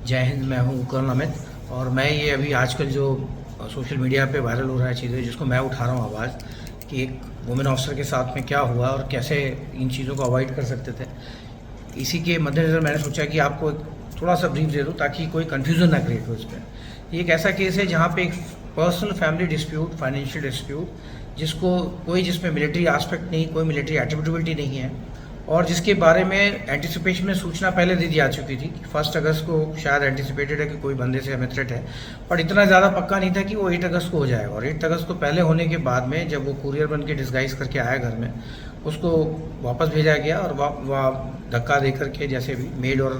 जय हिंद। मैं हूँ कर्नल अमित और मैं ये अभी आजकल जो सोशल मीडिया पे वायरल हो रहा है चीज़ें, जिसको मैं उठा रहा हूँ आवाज़, कि एक वुमेन ऑफिसर के साथ में क्या हुआ और कैसे इन चीज़ों को अवॉइड कर सकते थे, इसी के मद्देनज़र मैंने सोचा कि आपको एक थोड़ा सा ब्रीफ दे दूँ ताकि कोई कन्फ्यूज़न ना क्रिएट हो इस पर। ये एक ऐसा केस है जहाँ पे एक personal family dispute, financial dispute, जिसमें मिलिट्री एस्पेक्ट नहीं, कोई मिलिट्री एट्रिब्यूटेबिलिटी नहीं है, और जिसके बारे में एंटिसिपेशन में सूचना पहले दे दी जा चुकी थी कि 1 अगस्त को शायद एंटिसिपेटेड है कि कोई बंदे से हमें थ्रेट है, बट इतना ज़्यादा पक्का नहीं था कि वो 8 अगस्त को हो जाएगा। और 8 अगस्त को पहले होने के बाद में जब वो कुरियर बन के डिस्गाइज करके आया घर में, उसको वापस भेजा गया और वह धक्का दे करके, जैसे भी मेड और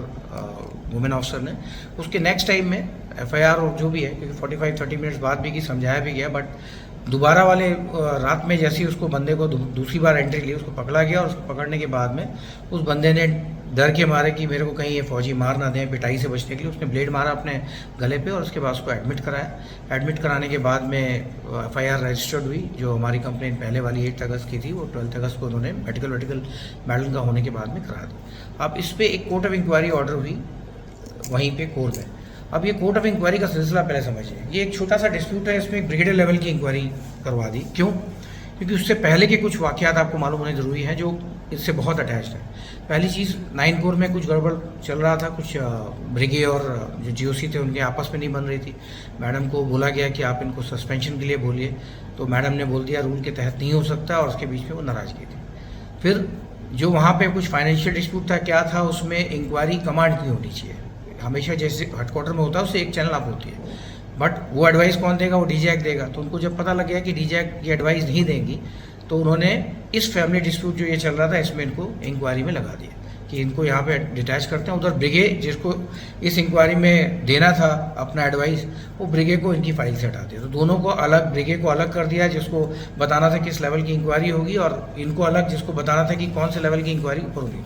वुमेन ऑफिसर ने उसके नेक्स्ट टाइम में एफआईआर और जो भी है, क्योंकि 45-30 मिनट्स बाद भी की समझाया भी गया, बट दोबारा वाले रात में जैसे ही उसको बंदे को दूसरी बार एंट्री ली, उसको पकड़ा गया और उसको पकड़ने के बाद में उस बंदे ने डर के मारे कि मेरे को कहीं ये फौजी मार ना दें, पिटाई से बचने के लिए उसने ब्लेड मारा अपने गले पे और उसके बाद उसको एडमिट कराया। एडमिट कराने के बाद में एफआईआर रजिस्टर्ड हुई। जो हमारी कंप्लेंट पहले वाली 8 अगस्त की थी, वो 12 अगस्त को उन्होंने मेडिकल मेडल का होने के बाद में करा दी। अब इस पर एक कोर्ट ऑफ इंक्वायरी ऑर्डर हुई वहीं पे कोर्ट में। अब ये कोर्ट ऑफ इंक्वायरी का सिलसिला पहले समझिए। ये एक छोटा सा डिस्प्यूट है, इसमें एक ब्रिगेडियर लेवल की इंक्वायरी करवा दी। क्यों? क्योंकि उससे पहले के कुछ वाक़यात आपको मालूम होने ज़रूरी हैं जो इससे बहुत अटैच्ड है। पहली चीज़, 9 कोर में कुछ गड़बड़ चल रहा था, कुछ ब्रिगेड और जो जीओसी थे उनके आपस में नहीं बन रही थी। मैडम को बोला गया कि आप इनको सस्पेंशन के लिए बोलिए, तो मैडम ने बोल दिया रूल के तहत नहीं हो सकता, और उसके बीच में वो नाराज़गी थी। फिर जो वहाँ पे कुछ फाइनेंशियल डिस्प्यूट था, क्या था उसमें, इंक्वायरी कमांड की होनी चाहिए। हमेशा जैसे हेडक्वार्टर में होता है उससे एक चैनल अप होती है, बट वो एडवाइस कौन देगा? वो डीजैक देगा। तो उनको जब पता लग गया कि डीजैक ये एडवाइस नहीं देंगी, तो उन्होंने इस फैमिली डिस्प्यूट जो ये चल रहा था इसमें इनको इंक्वायरी में लगा दिया कि इनको यहाँ पे डिटैच करते हैं। उधर ब्रिगेड जिसको इस इंक्वायरी में देना था अपना एडवाइस, वो ब्रिगेड को इनकी फाइल से हटा दिया। तो दोनों को अलग, ब्रिगेड को अलग कर दिया जिसको बताना था किस लेवल की इंक्वायरी होगी, और इनको अलग जिसको बताना था कि कौन से लेवल की इंक्वायरी ऊपर होगी।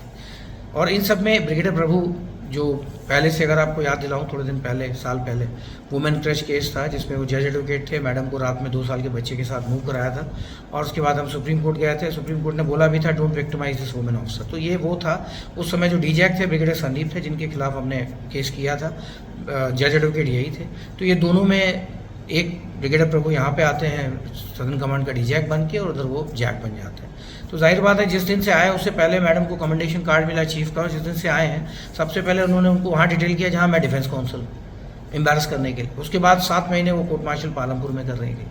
और इन सब में ब्रिगेडियर प्रभु, जो पहले से अगर आपको याद दिलाऊं, थोड़े दिन पहले, साल पहले वुमेन क्रश केस था जिसमें वो जज एडवोकेट थे, मैडम को रात में 2 साल के बच्चे के साथ मूव कराया था, और उसके बाद हम सुप्रीम कोर्ट गए थे। सुप्रीम कोर्ट ने बोला भी था don't victimise this women officer. तो ये वो था उस समय जो डीजैक थे, ब्रिगेडियर संदीप थे, जिनके खिलाफ हमने केस किया था। जज एडवोकेट यही थे। तो ये दोनों में एक ब्रिगेडियर प्रभु यहाँ पे आते हैं सदर्न कमांड का डीजैक बन के, और उधर वो जैक बन जाते हैं। तो जाहिर बात है जिस दिन से आए उससे पहले मैडम को कमेंडेशन कार्ड मिला चीफ का, और जिस दिन से आए हैं सबसे पहले उन्होंने उनको वहाँ डिटेल किया जहाँ मैं डिफेंस काउंसिल, एम्बेरस करने के लिए। उसके बाद 7 महीने वो कोर्ट मार्शल पालमपुर में कर रही थी।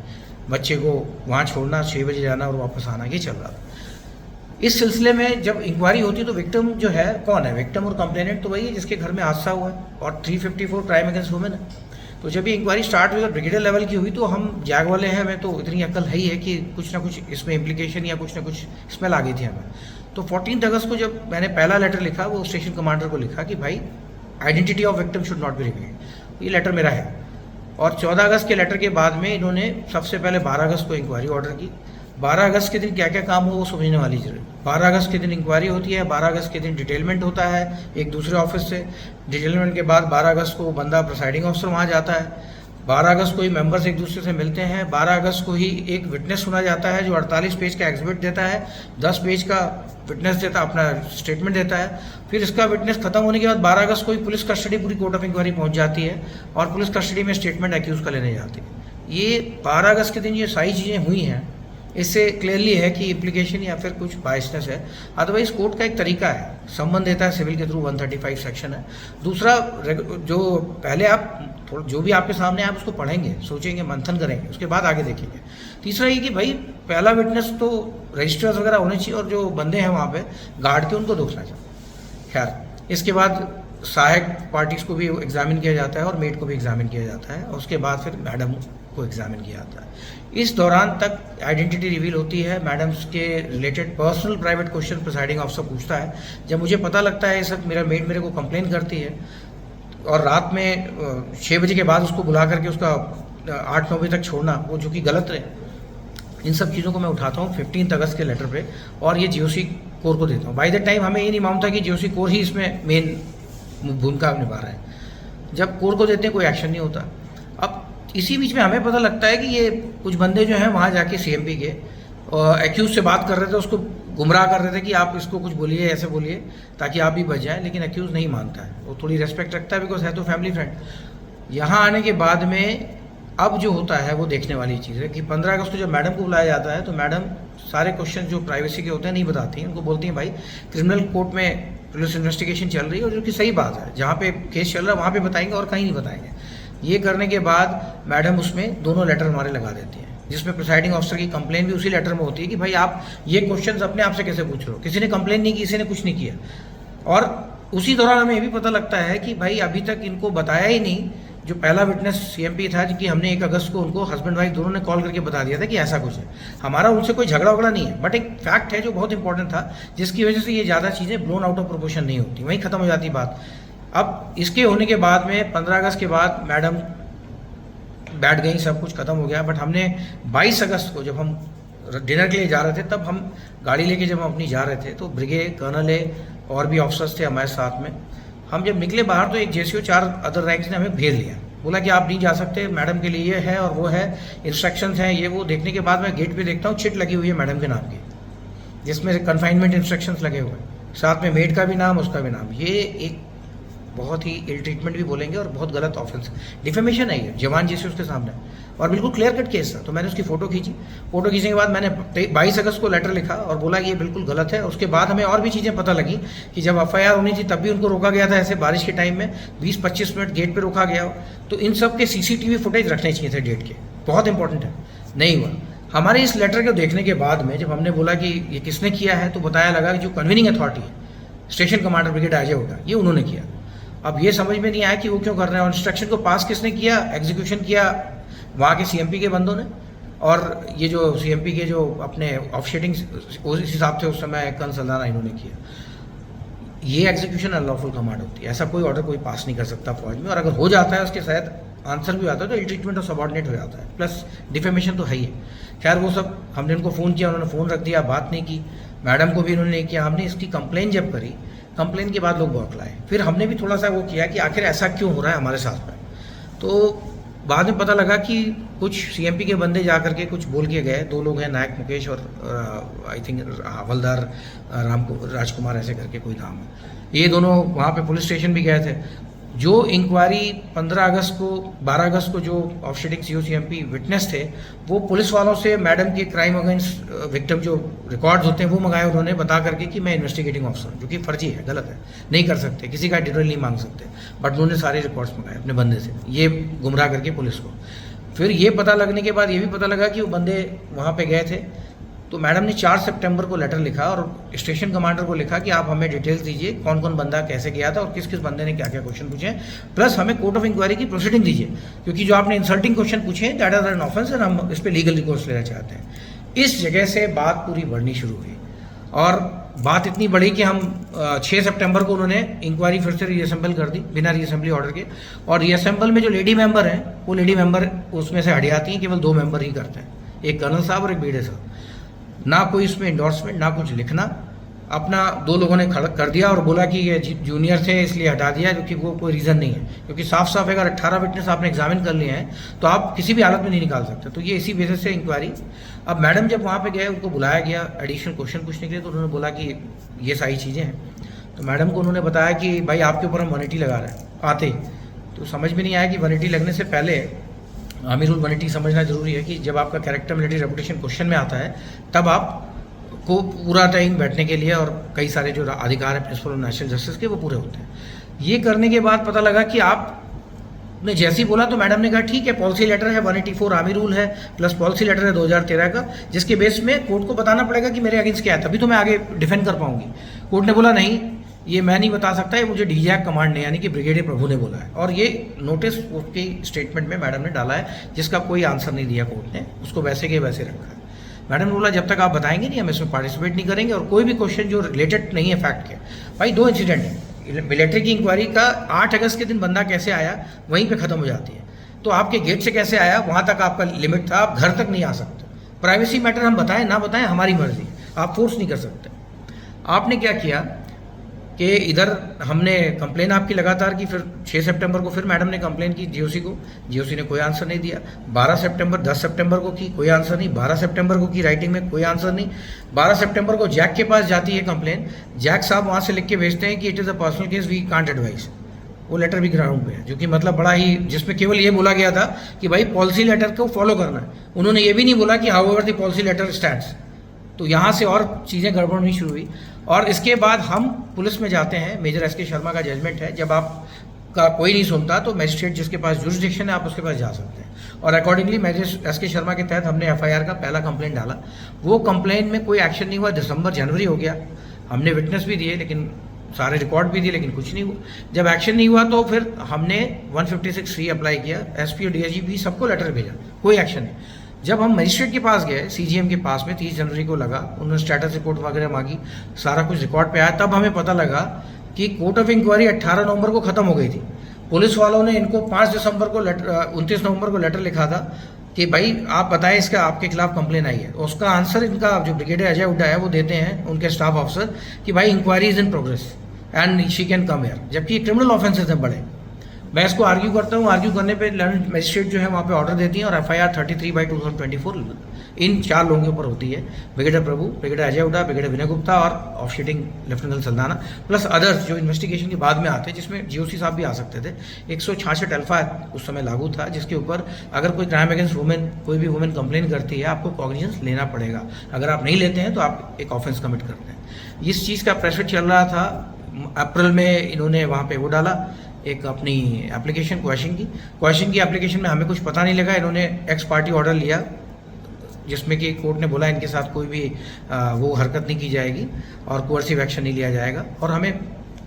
बच्चे को वहाँ छोड़ना, 6 बजे जाना और वापस आना, ये चल रहा था। इस सिलसिले में जब इंक्वायरी होती है तो विक्टिम जो है कौन है? विक्टिम और कंप्लेनेंट तो वही है जिसके घर में हादसा हुआ है, और 354 क्राइम अगेंस्ट वुमेन है। तो जब ये इंक्वायरी स्टार्ट हुई और ब्रिगेडियर लेवल की हुई, तो हम जैग वाले हैं, हमें तो इतनी अक्ल है ही है कि कुछ ना कुछ इसमें इम्प्लीकेशन या कुछ ना कुछ स्मेल आ गई थी हमें। तो 14 अगस्त को जब मैंने पहला लेटर लिखा, वो स्टेशन कमांडर को लिखा कि भाई identity of victim should not be revealed. ये लेटर मेरा है। और 14 अगस्त के लेटर के बाद में इन्होंने सबसे पहले 12 अगस्त को इंक्वायरी ऑर्डर की। 12 अगस्त के दिन क्या क्या काम हो वो समझने वाली जरूरत। 12 अगस्त के दिन इंक्वायरी होती है, 12 अगस्त के दिन डिटेलमेंट होता है एक दूसरे ऑफिस से। डिटेलमेंट के बाद 12 अगस्त को बंदा प्रिसाइडिंग ऑफिसर वहाँ जाता है। 12 अगस्त को ही मेंबर्स एक दूसरे से मिलते हैं। 12 अगस्त को ही एक विटनेस सुना जाता है जो 48 पेज का एग्जिबिट देता है, 10 पेज का विटनेस देता, अपना स्टेटमेंट देता है। फिर इसका विटनेस खत्म होने के बाद 12 अगस्त को ही पुलिस कस्टडी पूरी कोर्ट ऑफ इंक्वायरी पहुंच जाती है, और पुलिस कस्टडी में स्टेटमेंट एक्यूज का लेने जाती है। ये 12 अगस्त के दिन ये सारी चीज़ें हुई हैं। इससे क्लियरली है कि इम्प्लीकेशन या फिर कुछ बायसनेस है। अदरवाइज कोर्ट का एक तरीका है, सम्मन देता है सिविल के थ्रू, 135 सेक्शन है। दूसरा, जो पहले आप जो भी आपके सामने आप उसको पढ़ेंगे, सोचेंगे, मंथन करेंगे, उसके बाद आगे देखेंगे। तीसरा ये कि भाई पहला विटनेस तो रजिस्टर्स वगैरह होने चाहिए, और जो बंदे हैं वहाँ पे गार्ड के उनको दुखना चाहिए। खैर, इसके बाद सहायक पार्टीज को भी एग्जामिन किया जाता है और मेड को भी एग्जामिन किया जाता है, और उसके बाद फिर मैडम को एग्जामिन किया जाता है। इस दौरान तक आइडेंटिटी रिवील होती है। मैडम्स के related personal private question presiding officer पूछता है। जब मुझे पता लगता है सब, मेरा मेड मेरे को कंप्लेन करती है, और रात में 6 बजे के बाद उसको बुला करके उसका 8-9 बजे तक छोड़ना, वो जो कि गलत है। इन सब चीज़ों को मैं उठाता हूँ 15 अगस्त के लेटर पे, और ये जीओसी कोर को देता हूँ। बाय द टाइम हमें ये नहीं मालूम था कि जीओसी कोर ही इसमें मेन भूमिका निभा रहा है। जब कोर को देते हैं कोई एक्शन नहीं होता। अब इसी बीच में हमें पता लगता है कि ये कुछ बंदे जो हैं वहाँ जाके सीएमपी के एक्यूज से बात कर रहे थे, उसको गुमराह कर रहे थे कि आप इसको कुछ बोलिए, ऐसे बोलिए ताकि आप भी बच जाएं, लेकिन अक्यूज़ नहीं मानता है, वो थोड़ी रेस्पेक्ट रखता है बिकॉज है तो फैमिली फ्रेंड। यहाँ आने के बाद में अब जो होता है वो देखने वाली चीज़ है कि 15 अगस्त को जब मैडम को बुलाया जाता है तो मैडम सारे क्वेश्चन जो प्राइवेसी के होते हैं नहीं बताती हैं, उनको बोलती हैं भाई क्रिमिनल कोर्ट में पुलिस इन्वेस्टिगेशन चल रही है, और जो कि सही बात है, जहाँ पे केस चल रहा है वहाँ पे बताएंगे और कहीं नहीं बताएंगे। ये करने के बाद मैडम उसमें दोनों लेटर हमारे लगा देती हैं, जिसमें प्रिसाइडिंग ऑफिसर की कंप्लेन भी उसी लेटर में होती है कि भाई आप ये क्वेश्चंस अपने आप से कैसे पूछ रहे हो, किसी ने कंप्लेन नहीं की, किसी ने कुछ नहीं किया। और उसी दौरान हमें ये भी पता लगता है कि भाई अभी तक इनको बताया ही नहीं, जो पहला विटनेस सीएमपी था कि हमने 1 अगस्त को उनको हस्बैंड वाइफ दोनों ने कॉल करके बता दिया था कि ऐसा कुछ है। हमारा उनसे कोई झगड़ा वगड़ा नहीं है, बट एक फैक्ट है जो बहुत इंपॉर्टेंट था, जिसकी वजह से ये ज़्यादा चीज़ें ब्लोन आउट ऑफ प्रोपोर्शन नहीं होती, वहीं ख़त्म हो जाती बात। अब इसके होने के बाद में 15 अगस्त के बाद मैडम बैठ गई, सब कुछ ख़त्म हो गया, बट हमने 22 अगस्त को जब हम डिनर के लिए जा रहे थे, तब हम गाड़ी लेके जब हम अपनी जा रहे थे तो ब्रिगेड कर्नल है और भी ऑफिसर्स थे हमारे साथ में। हम जब निकले बाहर तो एक जेसीओ 4 अदर रैंक्स ने हमें भेज लिया, बोला कि आप नहीं जा सकते, मैडम के लिए ये है और वो है, इंस्ट्रक्शंस हैं ये वो। देखने के बाद मैं गेट पे देखता हूँ चिट लगी हुई है मैडम के नाम की, जिसमें कन्फाइनमेंट इंस्ट्रक्शंस लगे हुए हैं, साथ में मेड का भी नाम, उसका भी नाम। ये एक बहुत ही इल ट्रीटमेंट भी बोलेंगे और बहुत गलत ऑफेंस, डिफेमेशन है ये जवान जी से उसके सामने, और बिल्कुल क्लियर कट केस था। तो मैंने उसकी फ़ोटो खींची, फ़ोटो खींचने के बाद मैंने 22 अगस्त को लेटर लिखा और बोला कि ये बिल्कुल गलत है। उसके बाद हमें और भी चीज़ें पता लगी कि जब एफआईआर होनी थी तब भी उनको रोका गया था, ऐसे बारिश के टाइम में 20-25 मिनट गेट पर रोका गया। तो इन सब के सीसीटीवी फुटेज रखने चाहिए थे डेट के, बहुत इंपॉर्टेंट है, नहीं हुआ। हमारे इस लेटर को देखने के बाद में जब हमने बोला कि ये किसने किया है, तो बताया लगा कि जो कन्वीनिंग अथॉरिटी है, स्टेशन कमांडर ब्रिगेड अजय होगा, ये उन्होंने किया। अब ये समझ में नहीं आया कि वो क्यों कर रहे हैं, और इंस्ट्रक्शन को पास किसने किया, एग्जीक्यूशन किया वहाँ के सीएमपी के बंदों ने, और ये जो सीएमपी के जो अपने ऑफशेडिंग उस हिसाब से उस समय कर्नल सल्दाना इन्होंने किया। ये एग्जीक्यूशन अनलॉफुल कमांड होती है, ऐसा कोई ऑर्डर कोई पास नहीं कर सकता फौज में, और अगर हो जाता है उसके शायद आंसर भी आता है तो इल ट्रीटमेंट और सबऑर्डिनेट हो जाता है, प्लस डिफेमेशन तो है ही। खैर वो सब हमने उनको फ़ोन किया, उन्होंने फ़ोन रख दिया, बात नहीं की, मैडम को भी उन्होंने नहीं किया। हमने इसकी कंप्लेन जब करी, कंप्लेन के बाद लोग बौखलाए, फिर हमने भी थोड़ा सा वो किया कि आखिर ऐसा क्यों हो रहा है हमारे साथ में। तो बाद में पता लगा कि कुछ सीएमपी के बंदे जा करके कुछ बोल के गए, 2 लोग हैं, नायक मुकेश और आई थिंक हवलदार राजकुमार ऐसे करके कोई नाम है, ये दोनों वहाँ पे पुलिस स्टेशन भी गए थे। जो इंक्वायरी 15 अगस्त को 12 अगस्त को जो ऑफशेडिंग सीओसीएमपी विटनेस थे, वो पुलिस वालों से मैडम के क्राइम अगेंस्ट विक्टिम जो रिकॉर्ड्स होते हैं वो मंगाए उन्होंने, बता करके कि मैं इन्वेस्टिगेटिंग ऑफिसर हूँ, जो कि फर्जी है, गलत है, नहीं कर सकते, किसी का डिटेल नहीं मांग सकते, बट उन्होंने सारे रिकॉर्ड्स मंगाए अपने बंदे से, ये गुमराह करके पुलिस को। फिर ये पता लगने के बाद ये भी पता लगा कि वो बंदे वहाँ पे गए थे, तो मैडम ने 4 सितंबर को लेटर लिखा और स्टेशन कमांडर को लिखा कि आप हमें डिटेल्स दीजिए, कौन कौन बंदा कैसे गया था और किस किस बंदे ने क्या क्या क्वेश्चन पूछे, प्लस हमें कोर्ट ऑफ इंक्वायरी की प्रोसीडिंग दीजिए, क्योंकि जो आपने इंसल्टिंग क्वेश्चन पूछे हैं दैट आर एन ऑफेंस और हम इस पर लीगल रिकोर्स लेना चाहते हैं। इस जगह से बात पूरी बढ़नी शुरू हुई, और बात इतनी बढ़ी कि हम 6 सितंबर को उन्होंने इंक्वायरी फिर से रीअसेंबल कर दी बिना रीअसेंबली ऑर्डर के, और रीअसेंबल में जो लेडी मेंबर हैं वो लेडी मेंबर उसमें से हट जाती हैं, केवल 2 मेंबर ही करते हैं, एक कर्नल साहब और एक बीडे साहब। ना कोई इसमें इंडोर्समेंट, ना कुछ लिखना, अपना 2 लोगों ने खड़ा कर दिया और बोला कि ये जूनियर थे इसलिए हटा दिया, क्योंकि वो कोई रीज़न नहीं है, क्योंकि साफ साफ अगर 18 विटनेस आपने एग्जामिन कर लिए हैं तो आप किसी भी हालत में नहीं निकाल सकते। तो ये इसी वजह से इंक्वायरी। अब मैडम जब वहाँ पे गए, उनको बुलाया गया एडिशनल क्वेश्चन पूछने के लिए, तो उन्होंने बोला कि ये सारी चीज़ें हैं। तो मैडम को उन्होंने बताया कि भाई आपके ऊपर हम 180 लगा रहे हैं आते ही। तो समझ में नहीं आया कि 180 लगने से पहले आर्मी रूल 180 समझना जरूरी है कि जब आपका कैरेक्टर मिलिट्री रेपुटेशन क्वेश्चन में आता है तब आप को पूरा टाइम बैठने के लिए और कई सारे जो अधिकार है प्रिंसिपल ऑफ नेशनल जस्टिस के वो पूरे होते हैं। ये करने के बाद पता लगा कि आपने जैसे ही बोला तो मैडम ने कहा ठीक है, पॉलिसी लेटर है 184 आर्मी रूल है प्लस पॉलिसी लेटर है 2013 का, जिसके बेस में कोर्ट को बताना पड़ेगा कि मेरे अगेंस्ट क्या है, तभी तो मैं आगे डिफेंड कर पाऊंगी। कोर्ट ने बोला नहीं, ये मैं नहीं बता सकता, ये मुझे डीजैक कमांड ने यानी कि ब्रिगेडियर प्रभु ने बोला है, और ये नोटिस उसकी स्टेटमेंट में मैडम ने डाला है, जिसका कोई आंसर नहीं दिया कोर्ट ने, उसको वैसे के वैसे रखा है। मैडम ने बोला जब तक आप बताएंगे नहीं हम इसमें पार्टिसिपेट नहीं करेंगे, और कोई भी क्वेश्चन जो रिलेटेड नहीं है फैक्ट के। भाई 2 इंसिडेंट है, मिलिट्री की इंक्वायरी का 8 अगस्त के दिन बंदा कैसे आया वहीं पे ख़त्म हो जाती है, तो आपके गेट से कैसे आया वहाँ तक आपका लिमिट था, आप घर तक नहीं आ सकते। प्राइवेसी मैटर हम बताएं ना बताएं हमारी मर्जी, आप फोर्स नहीं कर सकते। आपने क्या किया, कि इधर हमने कंप्लेन आपकी लगातार की, फिर 6 सितंबर को फिर मैडम ने कंप्लेन की जीओसी को, जीओसी ने कोई आंसर नहीं दिया। 12 सितंबर 10 सितंबर को की, कोई आंसर नहीं। 12 सितंबर को की राइटिंग में, कोई आंसर नहीं। 12 सितंबर को जैक के पास जाती है कंप्लेन, जैक साहब वहाँ से लिख के भेजते हैं कि it is a personal case, we can't advise. वो लेटर भी ग्राउंड पे है, जो कि मतलब बड़ा ही, जिसमें केवल ये बोला गया था कि भाई पॉलिसी लेटर को फॉलो करना है। उन्होंने ये भी नहीं बोला कि however the policy letter stands. तो यहाँ से और चीज़ें गड़बड़ होनी शुरू हुई। और इसके बाद हम पुलिस में जाते हैं, मेजर एस.के. शर्मा का जजमेंट है, जब आपका कोई नहीं सुनता तो मजिस्ट्रेट जिसके पास जुरिस्डिक्शन है आप उसके पास जा सकते हैं। और अकॉर्डिंगली मेजर एस.के. शर्मा के तहत हमने एफआईआर का पहला कंप्लेंट डाला। वो कंप्लेंट में कोई एक्शन नहीं हुआ। दिसंबर जनवरी हो गया, हमने विटनेस भी दिए, लेकिन सारे रिकॉर्ड भी दिए, लेकिन कुछ नहीं हुआ। जब एक्शन नहीं हुआ तो फिर हमने 156(3) अप्लाई किया, एसपी और डीआईजी सबको लेटर भेजा, कोई एक्शन नहीं। जब हम मजिस्ट्रेट के पास गए, सीजीएम के पास में 30 जनवरी को लगा, उन्होंने स्टेटस रिपोर्ट वगैरह मांगी, सारा कुछ रिकॉर्ड पे आया, तब हमें पता लगा कि कोर्ट ऑफ इंक्वायरी 18 नवंबर को ख़त्म हो गई थी। पुलिस वालों ने इनको 5 दिसंबर को 29 नवंबर को लेटर लिखा था कि भाई आप बताएं इसका आपके खिलाफ कंप्लेन आई है। उसका आंसर इनका जो ब्रिगेडियर अजय हुड्डा है वो देते हैं, उनके स्टाफ ऑफिसर, कि भाई inquiry is in progress and she can come here, जबकि क्रिमिनल ऑफेंसेस हैं बड़े। मैं इसको आर्ग्यू करता हूँ, आर्ग्यू करने पे लर्न मजिस्ट्रेट जो है वहाँ पे ऑर्डर देती हैं और एफआईआर 33/2024 इन 4 लोगों के ऊपर होती है, ब्रिगेडियर प्रभु, ब्रिगेडियर अजय हुड्डा, ब्रिगेडियर विनय गुप्ता और ऑफशीटिंग लेफ्टिनेंट सल्दाना, प्लस अदर्स जो इन्वेस्टिगेशन के बाद में आते हैं, जिसमें जीओसी साहब भी आ सकते थे। 166 अल्फा उस समय लागू था, जिसके ऊपर अगर कोई क्राइम अगेंस्ट वुमेन, कोई भी वुमेन कंप्लेन करती है, आपको कॉग्निजेंस लेना पड़ेगा। अगर आप नहीं लेते हैं तो आप एक ऑफेंस कमिट करते हैं। इस चीज़ का प्रेशर चल रहा था। अप्रैल में इन्होंने वहाँ पे वो डाला, एक अपनी एप्लीकेशन क्वेश्चन की एप्लीकेशन में हमें कुछ पता नहीं लगा। इन्होंने एक्स पार्टी ऑर्डर लिया, जिसमें कि कोर्ट ने बोला इनके साथ कोई भी वो हरकत नहीं की जाएगी और कोर्सिव एक्शन नहीं लिया जाएगा। और हमें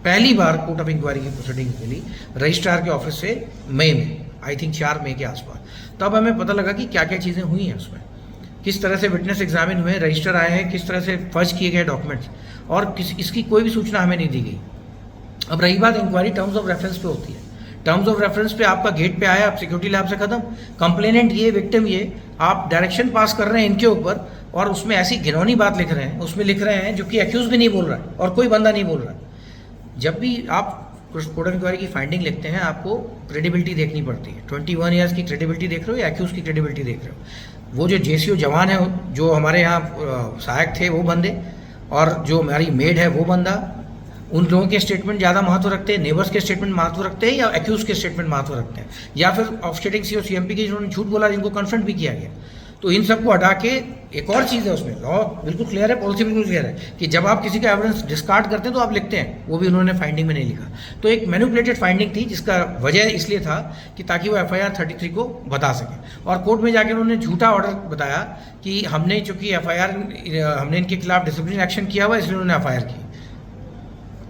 पहली बार कोर्ट ऑफ इंक्वायरी की प्रोसीडिंग मिली रजिस्ट्रार के ऑफिस से मई में, आई थिंक 4 मई के आसपास। तब हमें पता लगा कि क्या क्या चीज़ें हुई हैं उसमें, किस तरह से विटनेस एग्जामिन हुए, रजिस्टर आए हैं, किस तरह से फर्ज किए गए डॉक्यूमेंट्स, और इसकी कोई भी सूचना हमें नहीं दी गई। अब रही बात इंक्वायरी टर्म्स ऑफ रेफरेंस पे होती है। टर्म्स ऑफ रेफरेंस पे आपका गेट पे आया, आप सिक्योरिटी लैब से खत्म, कंप्लेनेंट ये, विक्टिम ये, आप डायरेक्शन पास कर रहे हैं इनके ऊपर, और उसमें ऐसी घिनौनी बात लिख रहे हैं, उसमें लिख रहे हैं जो कि एक्यूज भी नहीं बोल रहा है और कोई बंदा नहीं बोल रहा है। जब भी आप कोर्ट ऑफ इंक्वायरी की फाइंडिंग लिखते हैं, आपको क्रेडिबिलिटी देखनी पड़ती है। 21 ईयर्स की क्रेडिबिलिटी देख रहे हो या एक्यूज की क्रेडिबिलिटी देख रहे हो। वो जो जेसीओ जवान है, जो हमारे यहाँ सहायक थे वो बंदे, और जो हमारी मेड है वो बंदा, उन लोगों के स्टेटमेंट ज़्यादा महत्व रखते हैं, नेबर्स के स्टेटमेंट महत्व रखते हैं, या एक्यूज के स्टेटमेंट महत्व रखते हैं, या फिर ऑफशेटिंग सीओ सीएमपी के जिन्होंने झूठ बोला, जिनको कन्फ्रंट भी किया गया। तो इन सबको हटा के एक और चीज़ है उसमें, लॉ बिल्कुल क्लियर है, पॉलिसी बिल्कुल क्लियर है कि जब आप किसी का एविडेंस डिस्कार्ड करते हैं तो आप लिखते हैं, वो भी उन्होंने फाइंडिंग में नहीं लिखा। तो एक मैनिपुलेटेड फाइंडिंग थी, जिसका वजह इसलिए था कि ताकि वो एफआईआर 33 को बता सके। और कोर्ट में जाकर उन्होंने झूठा ऑर्डर बताया कि हमने चूंकि एफआईआर, हमने इनके खिलाफ डिसिप्लिनरी एक्शन किया हुआ, इसलिए उन्होंने एफआईआर की।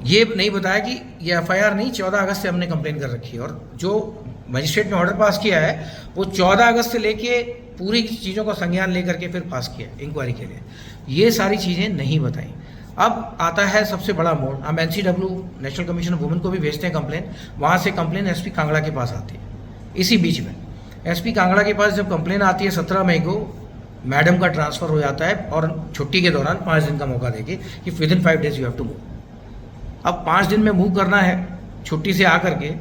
ये नहीं बताया कि ये एफआईआर नहीं, 14 अगस्त से हमने कंप्लेन कर रखी है, और जो मजिस्ट्रेट ने ऑर्डर पास किया है वो 14 अगस्त से लेके पूरी चीज़ों का संज्ञान लेकर के फिर पास किया इंक्वायरी के लिए। ये सारी चीज़ें नहीं बताई। अब आता है सबसे बड़ा मोड़, हम NCW, national commission of women को भी भेजते हैं कंप्लेन, वहाँ से कंप्लेन एसपी कांगड़ा के पास आती है। इसी बीच में एसपी कांगड़ा के पास जब कंप्लेन आती है 17 मई को, मैडम का ट्रांसफ़र हो जाता है, और छुट्टी के दौरान 5 दिन का मौका देके कि within 5 days you have to move. अब 5 दिन में मूव करना है छुट्टी से आकर के,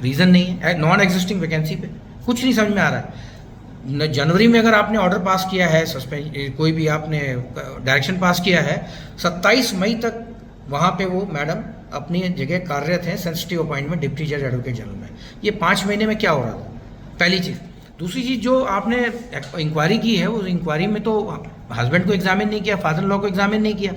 रीज़न नहीं है, नॉन एग्जिस्टिंग वैकेंसी पे, कुछ नहीं समझ में आ रहा है। जनवरी में अगर आपने ऑर्डर पास किया है, सस्पेंड कोई भी आपने डायरेक्शन पास किया है, 27 मई तक वहाँ पे वो मैडम अपनी जगह कार्यरत हैं, सेंसिटिव अपॉइंटमेंट डिप्टी जज एडवोकेट जनरल में। ये 5 महीने में क्या हो रहा था, पहली चीज़। दूसरी चीज़, जो आपने इंक्वायरी की है, उस इंक्वायरी में तो हस्बैंड को एग्जामिन नहीं किया, फादर इन लॉ को एग्जामिन नहीं किया।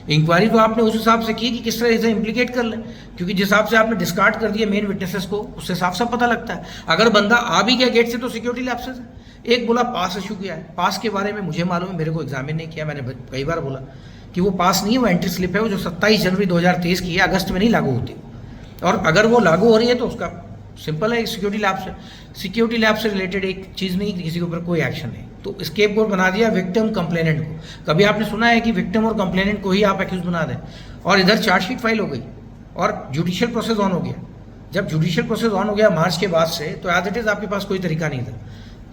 इंक्वायरी तो आपने उस हिसाब से की कि किस तरह इसे इम्प्लीकेट कर लें, क्योंकि जिस हिसाब से आपने डिस्कार्ड कर दिया मेन विटनेसेस को, उससे साफ साफ पता लगता है। अगर बंदा आ भी गया गेट से तो सिक्योरिटी लैप्सेस है। एक बोला पास इशू किया है, पास के बारे में मुझे मालूम है, मेरे को एग्जामिन नहीं किया, मैंने कई बार बोला कि वो पास नहीं है, वो एंट्री स्लिप है, वो जो 27 जनवरी 2023 की है, अगस्त में नहीं लागू होती। और अगर वो लागू हो रही है तो उसका सिंपल है, सिक्योरिटी लैब से, सिक्योरिटी लैब से रिलेटेड एक चीज़ नहीं, किसी के ऊपर कोई एक्शन नहीं। तो स्केप बोर्ड बना दिया विक्टिम कंप्लेनेंट को। कभी आपने सुना है कि विक्टिम और कंप्लेनेंट को ही आप एक्यूज बना दें? और इधर चार्जशीट फाइल हो गई और जुडिशियल प्रोसेस ऑन हो गया। जब जुडिशियल प्रोसेस ऑन हो गया मार्च के बाद से, तो एज इट इज़ आपके पास कोई तरीका नहीं था।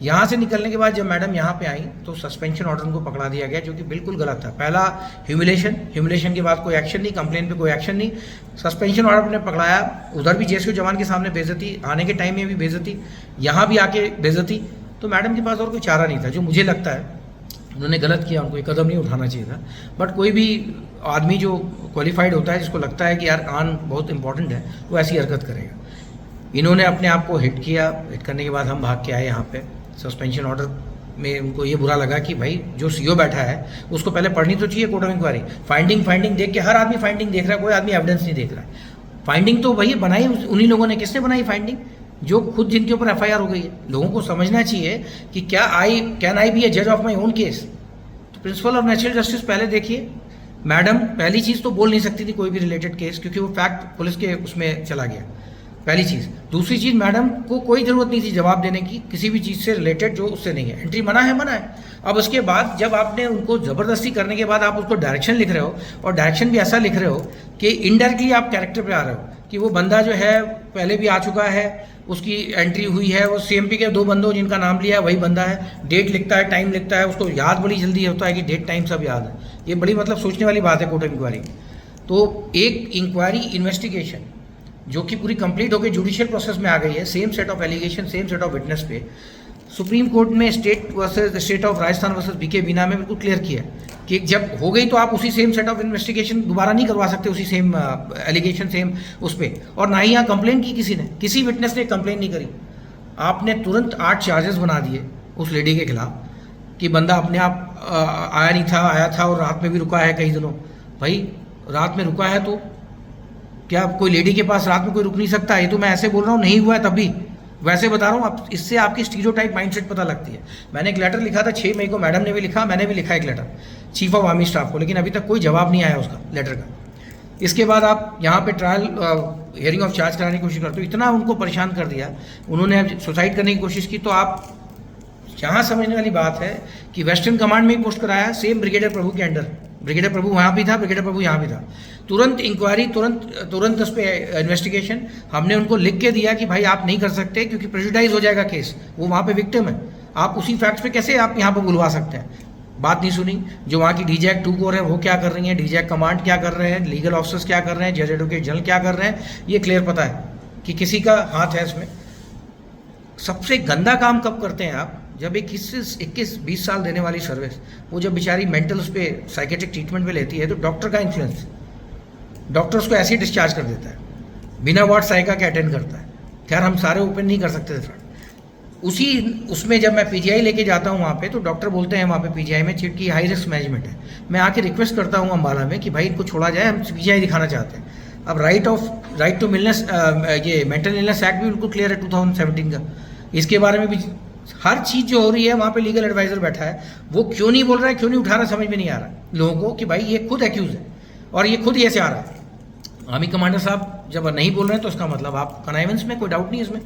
यहाँ से निकलने के बाद जब मैडम यहाँ पे आई तो सस्पेंशन ऑर्डर उनको पकड़ा दिया गया, जो कि बिल्कुल गलत था। पहला ह्यूमिलेशन के बाद कोई एक्शन नहीं, कंप्लेन पे कोई एक्शन नहीं, सस्पेंशन ऑर्डर ने पकड़ाया। उधर भी जेएसयू जवान के सामने बेइज्जती, आने के टाइम में भी बेइज्जती, यहाँ भी आके बेइज्जती। तो मैडम के पास और कोई चारा नहीं था। जो मुझे लगता है उन्होंने गलत किया, उनको ये कदम नहीं उठाना चाहिए था। बट कोई भी आदमी जो क्वालिफाइड होता है, जिसको लगता है कि यार कान बहुत इंपॉर्टेंट है, वो ऐसी हरकत करेगा। इन्होंने अपने आप को हिट किया। हिट करने के बाद हम भाग के आए यहाँ पे। सस्पेंशन ऑर्डर में उनको ये बुरा लगा कि भाई जो सीओ बैठा है उसको पहले पढ़नी तो चाहिए कोर्ट ऑफ इंक्वायरी। फाइंडिंग देख के हर आदमी फाइंडिंग देख रहा है, कोई आदमी एविडेंस नहीं देख रहा है। फाइंडिंग तो वही बनाई उन्हीं लोगों ने। किसने बनाई फाइंडिंग? जो खुद जिनके ऊपर एफआईआर हो गई है। लोगों को समझना चाहिए कि कैन आई बी ए जज ऑफ माई ओन केस। तो प्रिंसिपल ऑफ नेचुरल जस्टिस पहले देखिए। मैडम पहली चीज़ तो बोल नहीं सकती थी कोई भी रिलेटेड केस, क्योंकि वो फैक्ट पुलिस के उसमें चला गया, पहली चीज़। दूसरी चीज़, मैडम को कोई ज़रूरत नहीं थी जवाब देने की किसी भी चीज़ से रिलेटेड जो उससे नहीं है। एंट्री मना है। अब उसके बाद जब आपने उनको ज़बरदस्ती करने के बाद आप उसको डायरेक्शन लिख रहे हो, और डायरेक्शन भी ऐसा लिख रहे हो कि इनडायरेक्टली आप कैरेक्टर पे आ रहे हो कि वो बंदा जो है पहले भी आ चुका है, उसकी एंट्री हुई है, वो सीएमपी के 2 बंदों जिनका नाम लिया है वही बंदा है। डेट लिखता है, टाइम लिखता है, उसको याद बड़ी जल्दी होता है कि डेट टाइम सब याद है। ये बड़ी मतलब सोचने वाली बात है कोर्ट ऑफ इंक्वायरी। तो एक इंक्वायरी इन्वेस्टिगेशन जो कि पूरी कंप्लीट होकर जुडिशियल प्रोसेस में आ गई है, same set of allegation, same set of witness पे, सुप्रीम कोर्ट में state of Rajasthan versus BK Bina में बिल्कुल क्लियर किया कि जब हो गई तो आप उसी सेम सेट ऑफ इन्वेस्टिगेशन दोबारा नहीं करवा सकते, उसी सेम एलिगेशन सेम उस पर। और ना ही यहाँ कंप्लेन की किसी ने, किसी विटनेस ने कंप्लेन नहीं करी। आपने तुरंत 8 चार्जेस बना दिए उस लेडी के खिलाफ कि बंदा अपने आप आया नहीं था, आया था और रात में भी रुका है कई दिनों। भाई रात में रुका है तो क्या कोई लेडी के पास रात में कोई रुक नहीं सकता? ये तो मैं ऐसे बोल रहा हूँ, नहीं हुआ है तब भी वैसे बता रहा हूँ। आप इससे आपकी स्टीरियोटाइप माइंडसेट पता लगती है। मैंने एक लेटर लिखा था 6 मई को, मैडम ने भी लिखा, मैंने भी लिखा एक letter chief of army staff को, लेकिन अभी तक कोई जवाब नहीं आया उसका लेटर का। इसके बाद आप यहाँ पे ट्रायल हियरिंग ऑफ चार्ज कराने की कोशिश करते हो। इतना उनको परेशान कर दिया उन्होंने, सुसाइड करने की कोशिश की। तो आप यहाँ समझने वाली बात है कि वेस्टर्न कमांड में ही पोस्ट कराया, सेम ब्रिगेडियर प्रभु के अंडर। ब्रिगेडियर प्रभु वहाँ भी था, ब्रिगेडियर प्रभु यहाँ भी था। तुरंत इंक्वायरी, तुरंत उस पर इन्वेस्टिगेशन। हमने उनको लिख के दिया कि भाई आप नहीं कर सकते क्योंकि प्रेजुडाइज हो जाएगा केस, वो वहाँ पे विक्टिम है। आप उसी फैक्ट्स पे कैसे आप यहाँ पे बुलवा सकते हैं? बात नहीं सुनी। जो वहाँ की डीजैक 2 कोर है वो क्या कर रही है, डीजैक कमांड क्या कर रहे हैं, लीगल ऑफिसर्स क्या कर रहे हैं, जज एडवोकेट जनरल क्या कर रहे हैं, ये क्लियर पता है कि किसी का हाथ है इसमें। सबसे गंदा काम कब करते हैं आप? जब एक 21-20 साल देने वाली सर्विस, वो जब बेचारी मेंटल उस पर साइकेट्रिक ट्रीटमेंट पे लेती है, तो डॉक्टर का इन्फ्लुएंस, डॉक्टर उसको ऐसे ही डिस्चार्ज कर देता है, बिना वार्ड साइका के अटेंड करता है। खैर हम सारे ओपन नहीं कर सकते थे। उसी उसमें जब मैं पीजीआई लेके जाता हूँ वहाँ पे, तो डॉक्टर बोलते हैं वहाँ पे पीजीआई में चिट की हाई रिस्क मैनेजमेंट है। मैं आके रिक्वेस्ट करता हूँ अम्बाला में कि भाई इनको छोड़ा जाए, हम पीजीआई दिखाना चाहते हैं। अब राइट टू इलनेस, ये मेंटल इलनेस एक्ट भी उनको क्लियर है 2017 का। इसके बारे में भी हर चीज़ जो हो रही है वहाँ पे लीगल एडवाइजर बैठा है, वो क्यों नहीं बोल रहा है, क्यों नहीं उठा रहा, समझ में नहीं आ रहा लोगों को कि भाई ये खुद एक्यूज है और ये खुद ही ऐसे आ रहा है। आर्मी कमांडर साहब जब नहीं बोल रहे हैं तो इसका मतलब आप कनाइवेंस में, कोई डाउट नहीं इसमें।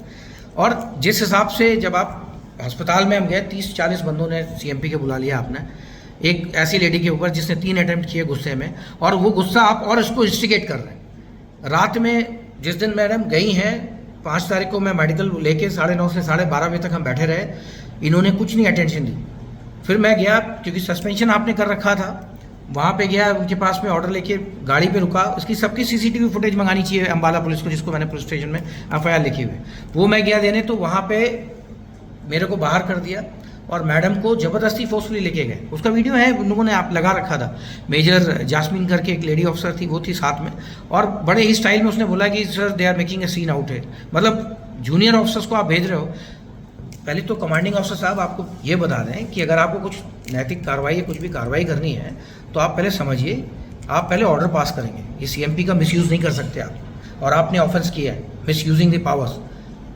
और जिस हिसाब से जब आप अस्पताल में हम गए, 30-40 बंदों ने सीएमपी के बुला लिया आपने एक ऐसी लेडी के ऊपर जिसने 3 अटेम्प्ट किए गुस्से में, और वो गुस्सा आप और इसको इंस्टिगेट कर रहे हैं। रात में जिस दिन मैडम गई हैं 5 तारीख को, मैं मेडिकल लेके 9:30 से 12:30 बजे तक हम बैठे रहे, इन्होंने कुछ नहीं अटेंशन दी। फिर मैं गया, क्योंकि सस्पेंशन आपने कर रखा था, वहाँ पे गया उनके पास में ऑर्डर लेके गाड़ी पे रुका। इसकी सबकी सीसीटीवी फुटेज मंगानी चाहिए अम्बाला पुलिस को, जिसको मैंने पुलिस स्टेशन में एफआईआर लिखी हुई। वो मैं गया देने, तो वहाँ पे मेरे को बाहर कर दिया और मैडम को ज़बरदस्ती फोर्सफुली लेके गए। उसका वीडियो है, उन लोगों ने आप लगा रखा था। मेजर जास्मीन करके एक लेडी ऑफिसर थी, वो थी साथ में, और बड़े ही स्टाइल में उसने बोला कि sir they are making a scene out है। मतलब जूनियर ऑफिसर्स को आप भेज रहे हो। पहले तो कमांडिंग ऑफिसर साहब आपको ये बता दें कि अगर आपको कुछ नैतिक कार्रवाई या कुछ भी कार्रवाई करनी है तो आप पहले समझिए, आप पहले ऑर्डर पास करेंगे। ये सीएमपी का मिसयूज़ नहीं कर सकते आप, और आपने ऑफेंस किया है मिसयूजिंग द पावर्स।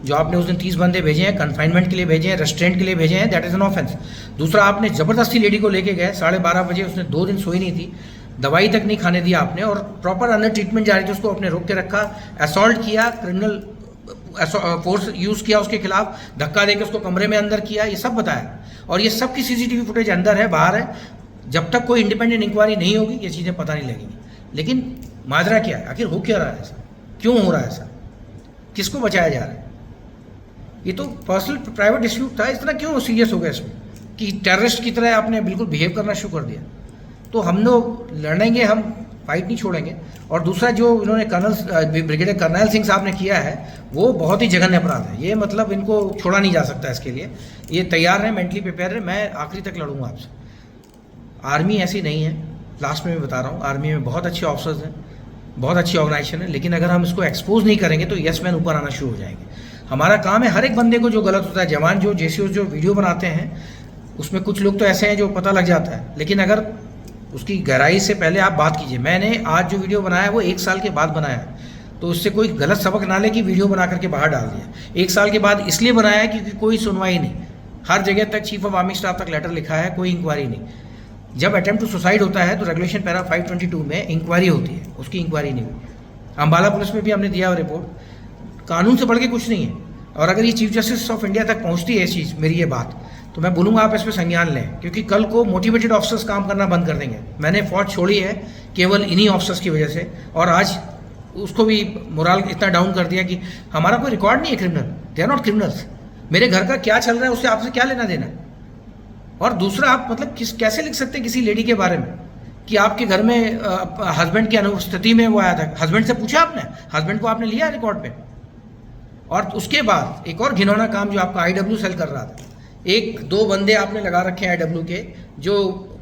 जो आपने उस दिन 30 बंदे भेजे हैं, कन्फाइनमेंट के लिए भेजे हैं, रेस्टोरेंट के लिए भेजे हैं, दैट इज़ एन ऑफेंस। दूसरा, आपने ज़बरदस्ती लेडी को लेके गए 12:30 बजे, उसने 2 दिन सोई नहीं थी, दवाई तक नहीं खाने दिया आपने, और प्रॉपर अंडर ट्रीटमेंट जा रही थी, उसको आपने रोक के रखा, असॉल्ट किया, क्रिमिनल फोर्स यूज़ किया उसके खिलाफ, धक्का देकर उसको कमरे में अंदर किया, ये सब बताया। और ये सब की सीसीटीवी फुटेज अंदर है, बाहर है। जब तक कोई इंडिपेंडेंट इंक्वायरी नहीं होगी ये चीज़ें पता नहीं लगेंगी। लेकिन माजरा क्या है, आखिर हो क्या रहा है ऐसा, क्यों हो रहा है ऐसा, किसको बचाया जा रहा है? ये तो पर्सनल प्राइवेट डिस्प्यूट था, इतना क्यों सीरियस हो गया इसमें कि टेररिस्ट की तरह आपने बिल्कुल बिहेव करना शुरू कर दिया। तो हम लोग लड़ेंगे, हम फाइट नहीं छोड़ेंगे। और दूसरा जो इन्होंने ब्रिगेडियर कर्नल सिंह साहब ने किया है वो बहुत ही जघन्य अपराध है। ये मतलब इनको छोड़ा नहीं जा सकता, इसके लिए ये तैयार है, मेंटली प्रिपेयर है। मैं आखिरी तक लड़ूंगा आपसे। आर्मी ऐसी नहीं है, लास्ट में मैं बता रहा हूँ, आर्मी में बहुत अच्छे ऑफिसर्स हैं, बहुत अच्छी ऑर्गेनाइजेशन है, लेकिन अगर हम इसको एक्सपोज नहीं करेंगे तो यस मैन ऊपर आना शुरू हो जाएंगे। हमारा काम है हर एक बंदे को जो गलत होता है, जवान जो जेसीओ जो वीडियो बनाते हैं उसमें कुछ लोग तो ऐसे हैं जो पता लग जाता है, लेकिन अगर उसकी गहराई से पहले आप बात कीजिए। मैंने आज जो वीडियो बनाया है वो 1 साल के बाद बनाया है, तो उससे कोई गलत सबक ना ले कि वीडियो बना करके बाहर डाल दिया। 1 साल के बाद इसलिए बनाया है क्योंकि कोई सुनवाई नहीं, हर जगह तक चीफ ऑफ आर्मी स्टाफ तक लेटर लिखा है, कोई इंक्वायरी नहीं। जब अटेम्प्ट टू सुसाइड होता है तो रेगुलेशन पैरा 522 में इंक्वायरी होती है, उसकी इंक्वायरी नहीं हुई। अम्बाला पुलिस में भी हमने दिया रिपोर्ट। कानून से बढ़ के कुछ नहीं है। और अगर ये चीफ जस्टिस ऑफ इंडिया तक पहुंचती है चीज़, मेरी ये बात, तो मैं बोलूँगा आप इस पर संज्ञान लें, क्योंकि कल को मोटिवेटेड ऑफिसर्स काम करना बंद कर देंगे। मैंने फौज छोड़ी है केवल इन्हीं ऑफिसर्स की वजह से, और आज उसको भी मोरल इतना डाउन कर दिया कि हमारा कोई रिकॉर्ड नहीं है criminal, they are not criminals. मेरे घर का क्या चल रहा है उससे आपसे क्या लेना देना। और दूसरा, आप मतलब कैसे लिख सकते हैं किसी लेडी के बारे में कि आपके घर में हस्बैंड की अनुपस्थिति में वो आया था। हस्बैंड से पूछा आपने? हस्बैंड को आपने लिया रिकॉर्ड पे? और उसके बाद एक और घिनौना काम जो आपका IW सेल कर रहा था, 1-2 बंदे आपने लगा रखे हैं IW के जो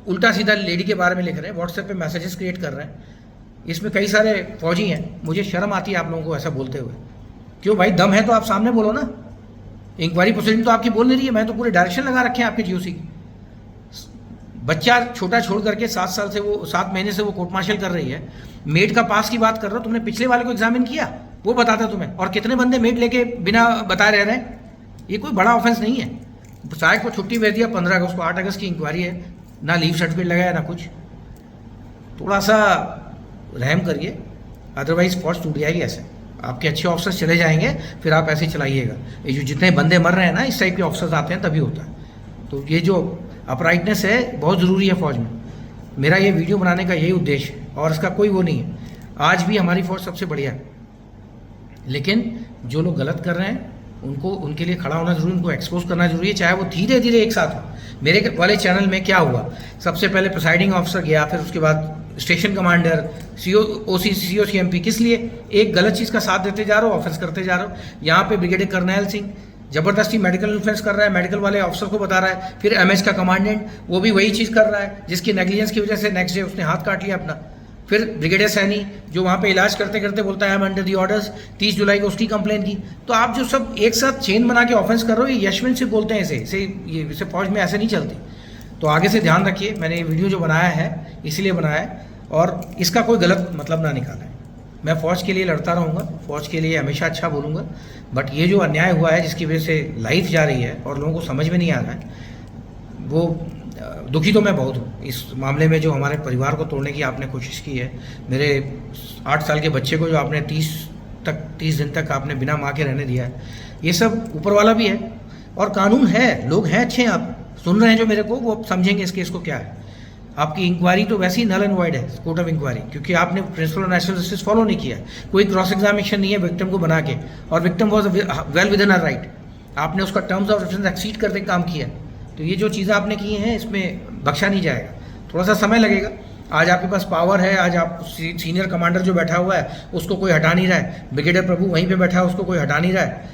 उल्टा सीधा लेडी के बारे में लिख रहे हैं, व्हाट्सएप पे मैसेजेस क्रिएट कर रहे हैं। इसमें कई सारे फौजी हैं, मुझे शर्म आती है आप लोगों को ऐसा बोलते हुए। क्यों भाई, दम है तो आप सामने बोलो ना। इंक्वायरी प्रोसीडिंग तो आपकी बोल नहीं रही है, मैं तो पूरे डायरेक्शन लगा रखे हैं आपके GOC की। बच्चा छोटा छोड़ करके 7 महीने से वो कोर्ट मार्शल कर रही है। मेड का पास की बात कर रहा हो, तुमने पिछले वाले को एग्जामिन किया? वो बताता तुम्हें। और कितने बंदे मेड लेके बिना बताए रह रहे हैं। ये कोई बड़ा ऑफेंस नहीं है। साहब को छुट्टी भेज दिया 15 अगस्त को, 8 अगस्त की इंक्वायरी है, ना लीव सर्टिफिकेट लगाया ना कुछ। थोड़ा सा रहम करिए, अदरवाइज फौज टूट जाएगी। ऐसे आपके अच्छे ऑफिसर्स चले जाएंगे, फिर आप ऐसे चलाइएगा। ये जो जितने बंदे मर रहे हैं ना, इस टाइप के ऑफिसर्स आते हैं तभी होता है। तो ये जो अपराइटनेस है बहुत ज़रूरी है फौज में। मेरा ये वीडियो बनाने का यही उद्देश्य है, और इसका कोई वो नहीं है। आज भी हमारी फौज सबसे बढ़िया है, लेकिन जो लोग गलत कर रहे हैं उनके लिए खड़ा होना जरूरी, उनको एक्सपोज करना जरूरी है, चाहे वो धीरे धीरे एक साथ हो। मेरे वाले चैनल में क्या हुआ, सबसे पहले प्रिसाइडिंग ऑफिसर गया, फिर उसके बाद station commander, OC CO CMP। किस लिए? एक गलत चीज़ का साथ देते जा रहे हो, ऑफेंस करते जा रहे हो। यहाँ पे ब्रिगेडियर कर्नल सिंह जबरदस्ती मेडिकल इन्फ्लुएंस कर रहा है, मेडिकल वाले ऑफिसर को बता रहा है। फिर MS का कमांडेंट, वो भी वही चीज़ कर रहा है, जिसकी नेग्लिजेंस की वजह से नेक्स्ट डे उसने हाथ काट लिया अपना। फिर ब्रिगेडियर सैनी जो वहाँ पे इलाज करते करते बोलता है I am under the orders, 30 जुलाई को उसकी कंप्लेन की। तो आप जो सब एक साथ चेन बना के ऑफेंस कर रहे हो, ये यशवंत से बोलते हैं इसे फौज में ऐसे नहीं चलती। तो आगे से ध्यान रखिए, मैंने ये वीडियो जो बनाया है इसलिए बनाया है, और इसका कोई गलत मतलब ना निकालें। मैं फ़ौज के लिए लड़ता रहूँगा, फ़ौज के लिए हमेशा अच्छा बोलूँगा। बट ये जो अन्याय हुआ है, जिसकी वजह से लाइफ जा रही है और लोगों को समझ में नहीं आ रहा है, वो दुखी तो मैं बहुत हूँ इस मामले में। जो हमारे परिवार को तोड़ने की आपने कोशिश की है, मेरे 8 साल के बच्चे को जो आपने 30 दिन तक आपने बिना माँ के रहने दिया है, ये सब ऊपर वाला भी है और कानून है। लोग हैं अच्छे, आप सुन रहे हैं जो मेरे को, वो समझेंगे इस केस को क्या है। आपकी इंक्वायरी तो वैसे ही नल एंड वॉइड है, कोर्ट ऑफ इंक्वायरी, क्योंकि आपने principle of national justice follow नहीं किया। कोई क्रॉस एग्जामिनेशन नहीं है विक्टिम को बना के, और victim was well within our right. आपने उसका टर्म्स ऑफ रेफरेंस एक्सीड करके काम किया। तो ये जो चीज़ें आपने की हैं, इसमें बख्शा नहीं जाएगा, थोड़ा सा समय लगेगा। आज आपके पास पावर है, आज आप सीनियर कमांडर जो बैठा हुआ है उसको कोई हटा नहीं रहा है, ब्रिगेडियर प्रभु वहीं पे बैठा है उसको कोई हटा नहीं रहा है।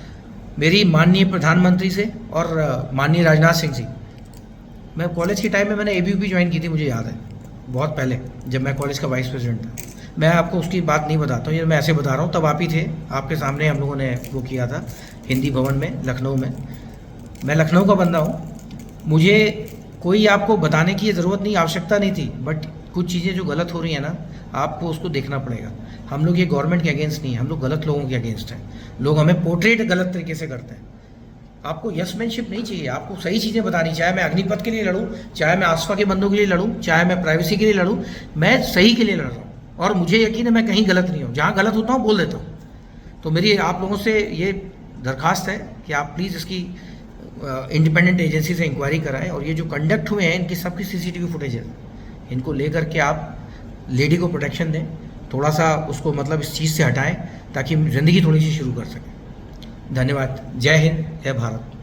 मेरी माननीय प्रधानमंत्री से और माननीय राजनाथ सिंह जी, मैं कॉलेज के टाइम में मैंने ABUP ज्वाइन की थी, मुझे याद है बहुत पहले, जब मैं कॉलेज का वाइस प्रेसिडेंट था। मैं आपको उसकी बात नहीं बताता हूँ, ये मैं ऐसे बता रहा हूँ, तब आप ही थे, आपके सामने हम लोगों ने वो किया था हिंदी भवन में लखनऊ में। मैं लखनऊ का बंदा हूँ, मुझे कोई आपको बताने की ज़रूरत नहीं, आवश्यकता नहीं थी। बट कुछ चीज़ें जो गलत हो रही हैं ना, आपको उसको देखना पड़ेगा। हम लोग ये गवर्नमेंट के अगेंस्ट नहीं है, हम लोग गलत लोगों के अगेंस्ट हैं। लोग हमें पोर्ट्रेट गलत तरीके से करते हैं। आपको यसमैनशिप नहीं चाहिए, आपको सही चीज़ें बतानी। चाहे मैं अग्निपथ के लिए लड़ूँ, चाहे मैं आसफा के बंदों के लिए लड़ूँ, चाहे मैं प्राइवेसी के लिए लड़ूँ, मैं सही के लिए लड़ रहा हूँ और मुझे यकीन है मैं कहीं गलत नहीं हूँ। जहाँ गलत होता हूँ बोल देता हूँ। तो मेरी आप लोगों से ये दरख्वास्त है कि आप प्लीज़ इसकी इंडिपेंडेंट एजेंसी से इंक्वायरी कराएं, और ये जो कंडक्ट हुए हैं इनकी सबकी CCTV फुटेज है, इनको ले करके आप लेडी को प्रोटेक्शन दें, थोड़ा सा उसको मतलब इस चीज़ से हटाएं ताकि ज़िंदगी थोड़ी सी शुरू कर सकें। धन्यवाद। जय हिंद, जय भारत।